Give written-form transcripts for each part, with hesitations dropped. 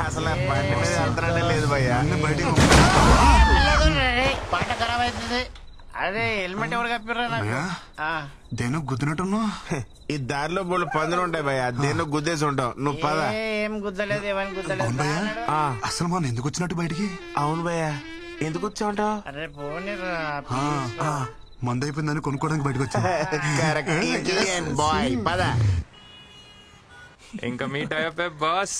అసలు బండి మీద వెళ్తానే లేదు భయ్యా. పాట ఖరాబ్ అవుతుంది. అదే హెల్మెట్ ఎవరు కప్పిర్రా నాకు? దేని గుద్దినట్టున్నా? ఈ దారిలో బోళ్ళు పందులు ఉంటాయి భయ్యా, దేని గుద్దేసి ఉంటావు. నువ్వు పద. ఏం గుద్దలేదు, ఏమని గుద్దలేదు. అసలు మనం ఎందుకు వచ్చినట్టు బయటికి? అవును భయ్యా, ఎందుకు వచ్చావుంటావు? అరే పోనీరా, మందు అయిపోయిందని కొనుక్కోవడానికి బయటకు వచ్చా. బాయ్ పద. ఇంకా మీట్ అయ్యే బాస్.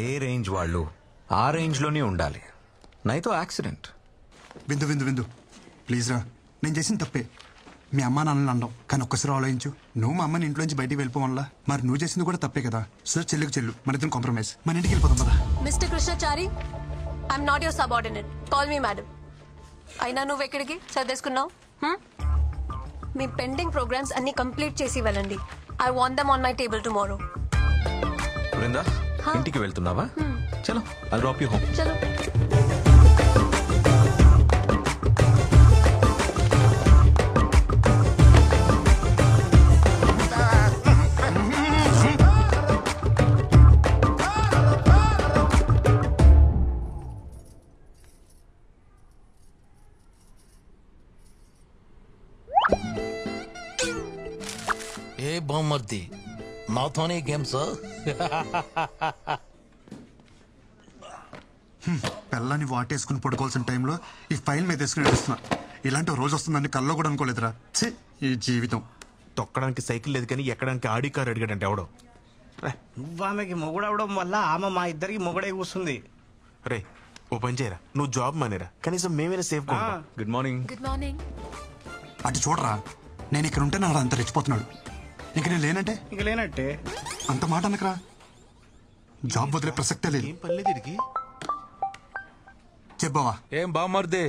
ఏ రేంజ్ వాళ్ళు ఆ రేంజ్ లోనే ఉండాలి. నైతో యాక్సిడెంట్. విందు విందు విందు ప్లీజ్ రా, నేను చేసిన తప్పే. మీ అమ్మ నాన్నని అనడం, కానీ ఒక్కసారి ఆలోచించు. నువ్వు మా అమ్మని ఇంట్లోంచి బయటికి వెళ్ళిపోవాలా, మరి నువ్వు చేసింది కూడా తప్పే కదా. సో చెల్లుకు చెల్లు, మన ఇద్దరం కాంప్రమైజ్, మన ఇంటికి వెళ్ళిపోదాం కదా. Mister Krishnachari, I'm not your subordinate, call me madam. అయినా నువ్వు ఎక్కడికి చదివేసుకున్నావు? మీ పెండింగ్ ప్రోగ్రామ్స్ అన్ని కంప్లీట్ చేసి వెళ్ళండి. I want them on my table tomorrow. Brinda, ఇంటికి వెళ్తున్నావా? చలో, ఐల్ డ్రాప్ యూ హోమ్. చలో. ఏ బామ్మర్ది, నాతోనే గేమ్స్? పిల్లని వాటేసుకుని పడుకోవాల్సిన టైంలో ఈ ఫైల్ మీద వేసుకుని నడుస్తున్నా. ఇలాంటి రోజు వస్తుందని కల్లో కూడా అనుకోలేదురా. ఈ జీవితం. తొక్కడానికి సైకిల్ లేదు కానీ ఎక్కడానికి ఆడి కారు అడిగాడంటే ఎవడో. నువ్వు ఆమెకి మొగుడవడం వల్ల ఆమె మా ఇద్దరికి మొగుడే కూస్తుంది. రే ఓ పని చేయరా, నువ్వు జాబ్ మానేరా, కనీసం మేమైనా safe. Good morning. Good morning. అటు చూడరా, నేను ఇక్కడ ఉంటే నాడు అంత రెచ్చిపోతున్నాడు. ఇంక నేను లేనంటే ఇక లేనట్టే. అంత మాట అనకరా. జాబ్ వదిలే ప్రసక్తే లేదు. ఏం పర్లేదు ఇడికి. చెప్పావా? ఏం బామ్మర్ది,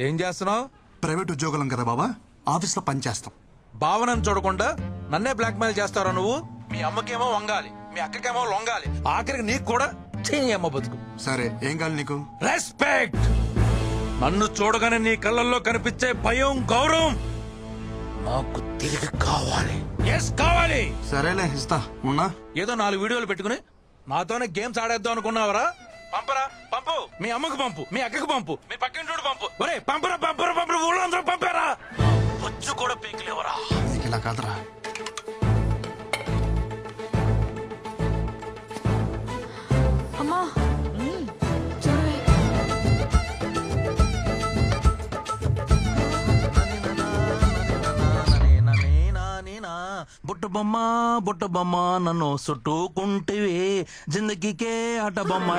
ఏం చేస్తున్నావు? ప్రైవేట్ ఉద్యోగులం కదా బాబా, ఆఫీస్లో పని చేస్తాం. భావనను చూడకుండా నన్నే బ్లాక్ మెయిల్ చేస్తారా నువ్వు? మీ అమ్మకేమో వంగాలి, మీ అక్కకేమో లొంగాలి, ఆఖరికి నీకు కూడా అమ్మ బతుకు. సరే ఏం కావాలి నీకు? రెస్పెక్ట్. నన్ను చూడగానే నీ కళ్ళల్లో కనిపించే భయం, గౌరవం నాకు తిరిగి కావాలి. ఎస్ కావాలి. సరేలే ఇస్తా. ఉన్నా ఏదో 4 వీడియోలు పెట్టుకుని నాతోనే గేమ్స్ ఆడేద్దాం అనుకున్నావరా? పంపరా, పంపు. మీ అమ్మకు పంపు, మీ అక్కకు పంపు, మీ పక్కింటోడు పంపు. ఒరే పంపరా, పంపరా, పంపరా. ఊళ్ళో అందరూ పంపారా? బొచ్చు కూడా పీకలేవరా? ఇలా కాదురా. అమ్మా బుట్ట బొమ్మ, బుట్ట బొమ్మ నన్ను చుట్టుకుంటివి, జిందగీకే ఆట బొమ్మ.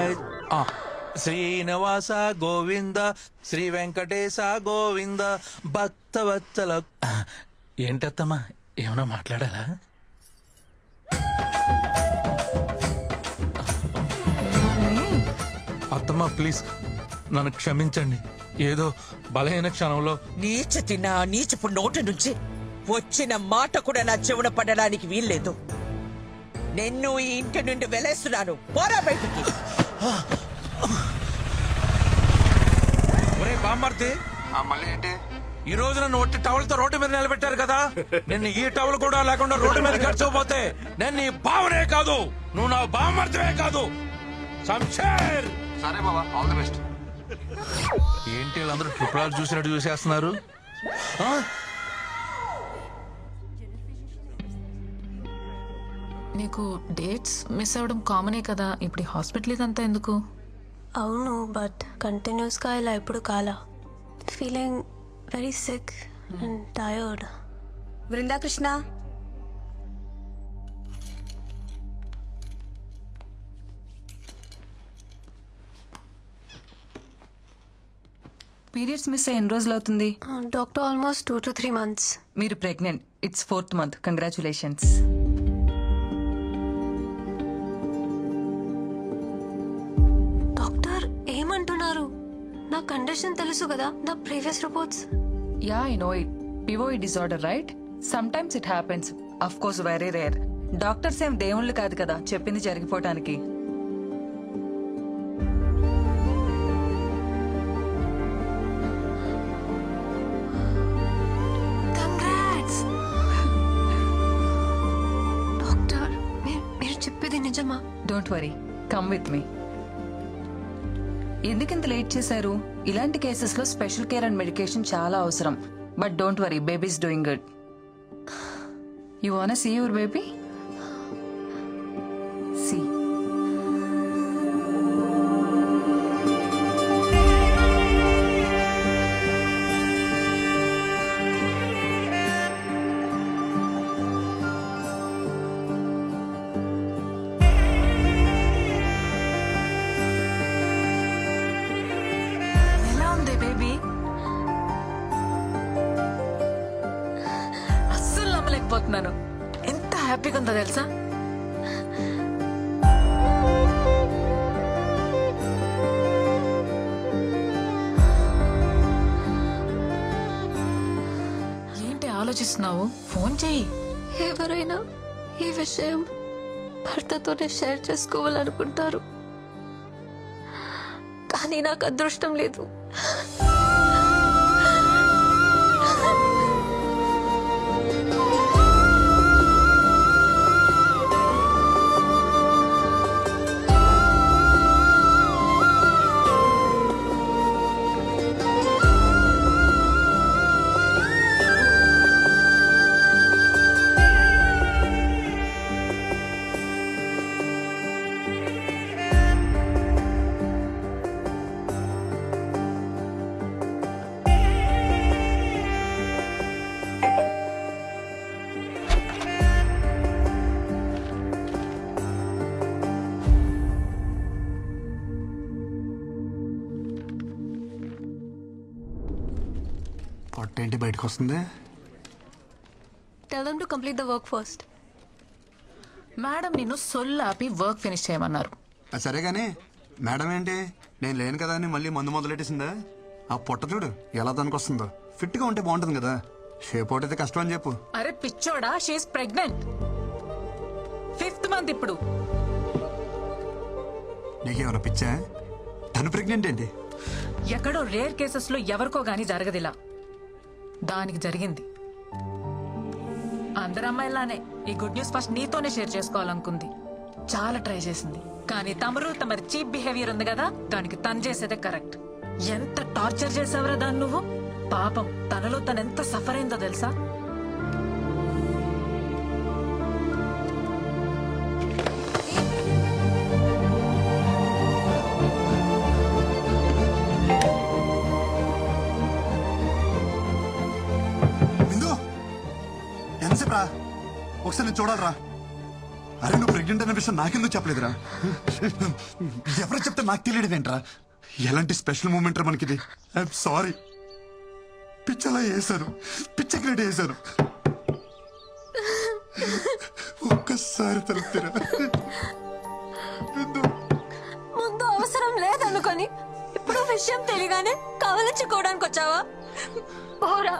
శ్రీనివాస గోవింద, శ్రీ వెంకటేశ గోవింద, భక్తవత్సల. ఏంటత్తమ్మా, ఏమన్నా మాట్లాడాలా? అత్తమ్మా ప్లీజ్ నన్ను క్షమించండి. ఏదో బలహీన క్షణంలో నీచపు నోటి నుంచి వచ్చిన మాట కూడా నా చెవున పడడానికి వీల్లేదు. నిన్ను ఈ ఇంటి నుండి వెలేస్తున్నాను. పోరా బయటికి. ఒరే బామ్మర్ది, ఈ రోజు నన్ను ఒట్టి టవల్తో రోడ్డు మీద నిలబెట్టారు కదా. నేను ఈ టవల్ కూడా లేకుండా రోడ్డు మీద ఖర్చుపోతే నేను నీ బావనే కాదు, నువ్వు నా బామ్మర్దివే కాదు. శంషేర్. సరే బాబా, ఆల్ ది బెస్ట్. ఏంటి వీళ్ళందరూ ట్రిపుల్ చూసినట్టు చూసేస్తున్నారు? నీకు డేట్స్ మిస్ అవ్వడం కామనే కదా. ఇప్పుడు హాస్పిటల్ ఇదంతా ఎందుకు? అవును, బట్ కంటిన్యూస్ గా ఇలా ఎప్పుడు కాలా. Feeling very sick and tired. Brinda Krishna, periods miss అయ్యి ఎన్ని రోజులు అవుతుంది? Doctor almost 2 to 3 months. మీరు pregnant. It's 4th month. Congratulations. Doctor ఏమంటున్నారు? నా కండిషన్ తెలుసు కదా, నా previous reports. Yeah I know it. పివోఇడ్ disorder right? Sometimes it happens. Of course very rare. Doctors ఏం దేవుళ్ళు కాదు కదా చెప్పింది జరిగిపోవటానికి. Don't worry, come with me. ఎందుకింత లేట్ చేశారు? ఇలాంటి కేసెస్ లో స్పెషల్ కేర్ అండ్ మెడికేషన్ చాలా అవసరం. But don't worry, baby is doing good. You want see your baby? See. పోతున్నాను. ఎంత హ్యాపీగా ఉందో తెలుసా? ఏంటి ఆలోచిస్తున్నావు? ఫోన్ చెయ్యి. ఎవరైనా ఈ విషయం భర్తతోనే షేర్ చేసుకోవాలనుకుంటారు, కానీ నాకు అదృష్టం లేదు. పొట్టేంటి బయటకు వస్తుంది? Tell them to complete the work first. Madam నిన్ను సొల్లాపి వర్క్ ఫినిష్ చేయమన్నారు. సరే గానీ మేడం ఏంటి, నేను లేను కదా అని మళ్ళీ మందు మొదలెట్టేసిందా? ఆ పొట్ట చూడు ఎలా దానికి వస్తుందో. ఫిట్ గా ఉంటే బాగుంటుంది కదా, షేప్ అవుట్ అయితే కష్టం అని చెప్పు. అరే పిచ్చోడా, షీఈస్ ప్రెగ్నెంట్. 5th మంత్ ఇప్పుడు. నీకేమైనా పిచ్చా? తను ప్రెగ్నెంట్ ఏంటి? ఎక్కడో రేర్ కేసెస్ లో ఎవరికో గానీ జరగదిలా, దానికి జరిగింది. అందరు అమ్మాయిలానే ఈ గుడ్ న్యూస్ ఫస్ట్ నీతోనే షేర్ చేసుకోవాలనుకుంది. చాలా ట్రై చేసింది, కానీ తమరి చీప్ బిహేవియర్ ఉంది కదా, దానికి తను చేసేదే కరెక్ట్. ఎంత టార్చర్ చేసావరా దాన్ని నువ్వు. పాపం తనలో తనెంత సఫర్ అయిందో తెలుసా? ఎంతసేపురా? ఒకసారి నేను చూడాలరా. అరే నువ్వు ప్రెగ్నెంట్ అనే విషయం నాకెందుకు చెప్పలేదురా? ఎవరు చెప్తే నాకు తెలియదేంట్రా? ఎలాంటి స్పెషల్ మూమెంట్ రా మనకిది. I'm sorry. పిచ్చలా వేసాను, పిచ్చకి వేసాను. ఒక్కసారి తలుపుతారా? ముందు అవసరం లేదనుకొని ఇప్పుడు విషయం తెలియగానే కవలించుకోవడానికి వచ్చావా? పోరా,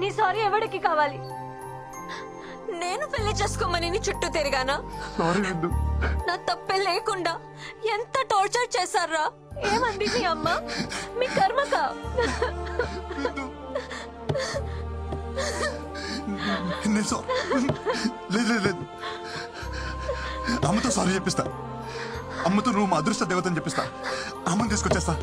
నీ సారీ ఎవరికి కావాలి? నేను పెళ్లి చేసుకోమని నీ చుట్టూ తిరిగానా? నా తప్పే లేకుండా ఎంత టార్చర్ చేశారా? ఏమంది మీ అమ్మ? మీ కర్మకా? లేదు, అమ్మతో సారీ చెప్పిస్తా. అమ్మతో నువ్వు మా అదృష్ట దేవతని చెప్పిస్తా. అమ్మని తీసుకొచ్చేస్తా.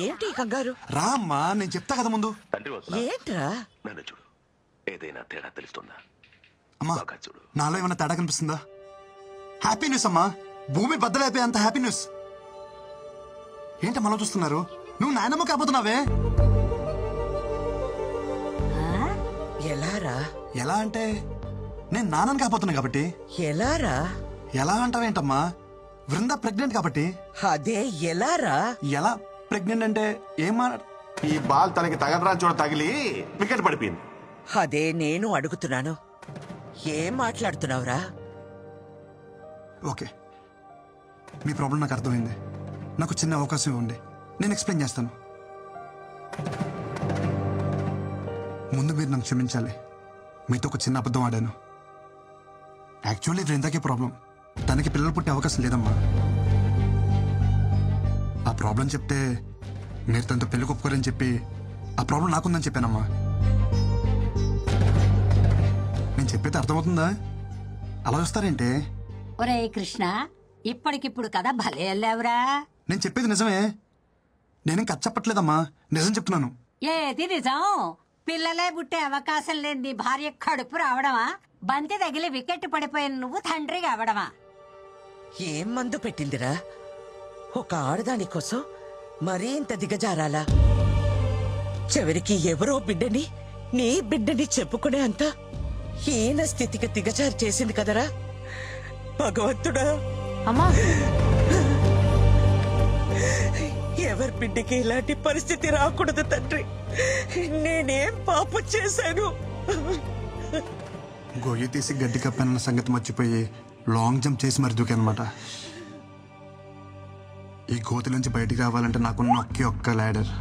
ఏంటి కంగారు? రామ్మా, నేను చెప్తా కదా ముందు. ఏంట్రా? నన్ను చూడు, ఏదైనా తేడా తెలుస్తుందా? అమ్మా చూడు, నాలో ఏమైనా తేడా కనిపిస్తుందా? హ్యాపీ న్యూస్ అమ్మా, భూమి బద్దలైపోయే అంత హ్యాపీ న్యూస్. ఏంటి మనలో చూస్తున్నారు? నువ్వు నాయనమ్మ కాబోతున్నావే. ఎలారా? ఎలా అంటే నేను నాన్నని కాబోతున్నా కాబట్టి. ఎలారా? ఎలా అంటావేంటమ్మా? వృంద ప్రెగ్నెంట్ కాబట్టి. అదే ఎలారా? ఎలా ప్రెగ్నెంట్ అంటే ఏమా? ఈ బాల్ తనకి తగలరా చూడ తగిలి వికెట్ పడిపోయింది. అదే నేను అడుగుతున్నాను, ఏం మాట్లాడుతున్నావురా? ఓకే, మీ ప్రాబ్లం నాకు అర్థమైంది. నాకు చిన్న అవకాశం ఇవ్వండి, నేను ఎక్స్ప్లెయిన్ చేస్తాను. ముందు మీరు నన్ను క్షమించాలి. మీతో ఒక చిన్న అబద్ధం ఆడాను. యాక్చువల్లీ బృందాకే ప్రాబ్లం. తనకి పిల్లలు పుట్టే అవకాశం లేదమ్మా. ఆ ప్రాబ్లం చెప్తే మీరు తనతో పెళ్లి ఒప్పుకోరని చెప్పి ఆ ప్రాబ్లం నాకుందని చెప్పానమ్మా. నేను చెప్పేది అర్థమవుతుందా? అలా చూస్తారేంటే? ఒరే కృష్ణ, ఇప్పటికిప్పుడు కదా భలే వెళ్ళావురా. నేను చెప్పేది నిజమే. నేనేం కథ చెప్పట్లేదమ్మా, నిజం చెప్తున్నాను. ఏది నిజం? పిల్లలే పుట్టే అవకాశం లేని నీ భార్య కడుపు రావడమా? బంతి తగిలి వికెట్ పడిపోయిన నువ్వు తండ్రిగా అవడమా? ఏం మందు పెట్టిందిరా? ఒక ఆడదాని కోసం మరీ ఇంత దిగజారాలా? చివరికి ఎవరో బిడ్డని నీ బిడ్డని చెప్పుకునే అంత హీన స్థితికి దిగజారి చేసింది కదరా భగవంతుడా. అమ్మా, ఎవరి బిడ్డకి ఇలాంటి పరిస్థితి రాకూడదు తండ్రి. నేనేం పాపం చేశాను? గొయ్యి తీసి గడ్డి కప్పానన్న సంగతి మర్చిపోయి లాంగ్ జంప్ చేసి మరి దూకానమాట. ఈ గోతి నుంచి బయటికి రావాలంటే నాకున్న ఒకే ఒక్క ల్యాడర్.